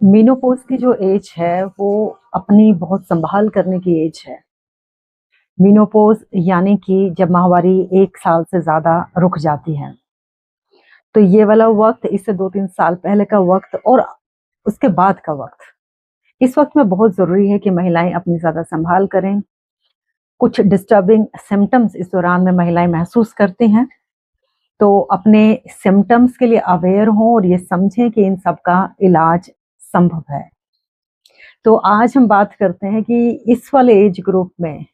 Menopause की जो as है वो अपनी बहुत संभाल करने की एज है। मेनोपॉज़ यानी कि जब माहवारी 1 साल से ज़्यादा रुक जाती है। तो ये वाला वक़्त इससे 2-3 साल पहले का वक़्त और उसके बाद का वक़्त, इस वक़्त में बहुत ज़रूरी है कि महिलाएँ अपनी ज़्यादा संभाल करें। कुछ डिस्टर्बिंग सिम्पटम्स इस दौरान में महिलाएँ महसूस करती हैं, तो अपने सिम्पटम्स के लिए अवेयर हों और ये समझें कि इन सब का इलाज संभव है। तो आज हम बात करते हैं कि इस वाले एज ग्रुप में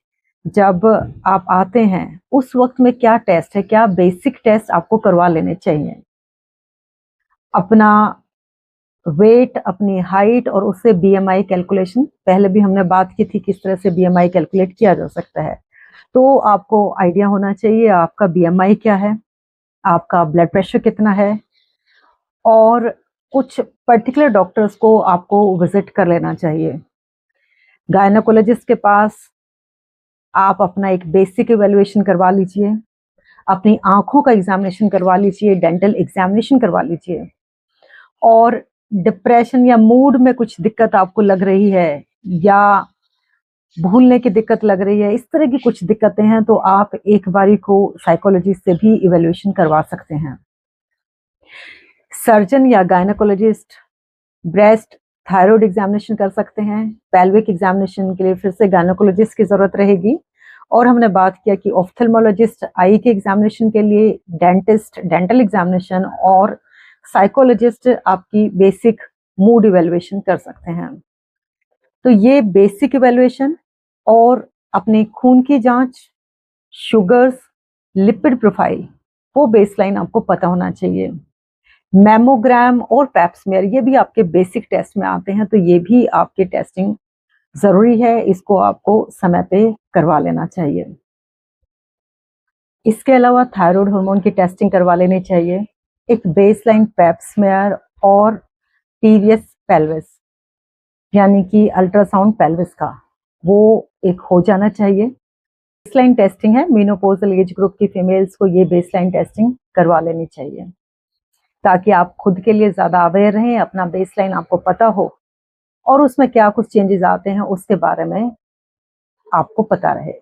जब आप आते हैं, उस वक़्त में क्या टेस्ट है, क्या बेसिक टेस्ट आपको करवा लेने चाहिए? अपना वेट, अपनी हाइट और उससे बीएमआई कैलकुलेशन, पहले भी हमने बात की थी किस तरह से बीएमआई कैलकुलेट किया जा सकता है। तो आपको आइडिया होना चाहिए आपका बीएमआई क्या है, आपका ब्लड प्रेशर कितना है और कुछ पर्टिकुलर डॉक्टर्स को आपको विज़िट कर लेना चाहिए। गायनेकोलॉजिस्ट के पास आप अपना एक बेसिक इवैल्यूएशन करवा लीजिए, अपनी आँखों का एग्ज़ामिनेशन करवा लीजिए, डेंटल एग्ज़ामिनेशन करवा लीजिए और डिप्रेशन या मूड में कुछ दिक्कत आपको लग रही है या भूलने की दिक्कत लग रही है, इस तरह की कुछ दिक्कतें हैं तो आप एक बारी को साइकोलॉजिस्ट से भी इवैल्यूएशन करवा सकते हैं। सर्जन या गायनेकोलॉजिस्ट ब्रेस्ट, थायरॉइड एग्ज़ामिनेशन कर सकते हैं, पेल्विक एग्ज़ामिनेशन के लिए फिर से गायनेकोलॉजिस्ट की ज़रूरत रहेगी और हमने बात किया कि ऑप्थेल्मोलॉजिस्ट आई के एग्ज़ामिनेशन के लिए, डेंटिस्ट डेंटल एग्ज़ामिनेशन और साइकोलॉजिस्ट आपकी बेसिक मूड इवैल्यूएशन कर सकते हैं। तो ये बेसिक इवैल्यूएशन और अपने खून की जाँच, शुगर्स, लिपिड प्रोफाइल, वो बेसलाइन आपको पता होना चाहिए। मैमोग्राम और पैप स्मीयर ये भी आपके बेसिक टेस्ट में आते हैं, तो ये भी आपकी टेस्टिंग ज़रूरी है, इसको आपको समय पे करवा लेना चाहिए। इसके अलावा थायरॉइड हार्मोन की टेस्टिंग करवा लेनी चाहिए। एक बेसलाइन पैप स्मीयर और टीवीएस पेल्विस यानी कि अल्ट्रासाउंड पेल्विस का, वो एक हो जाना चाहिए। बेसलाइन टेस्टिंग है, मेनोपॉज़ल एज ग्रुप की फीमेल्स को ये बेसलाइन टेस्टिंग करवा लेनी चाहिए, ताकि आप खुद के लिए ज़्यादा अवेयर रहें, अपना बेसलाइन आपको पता हो और उसमें क्या कुछ चेंजेज़ आते हैं उसके बारे में आपको पता रहे।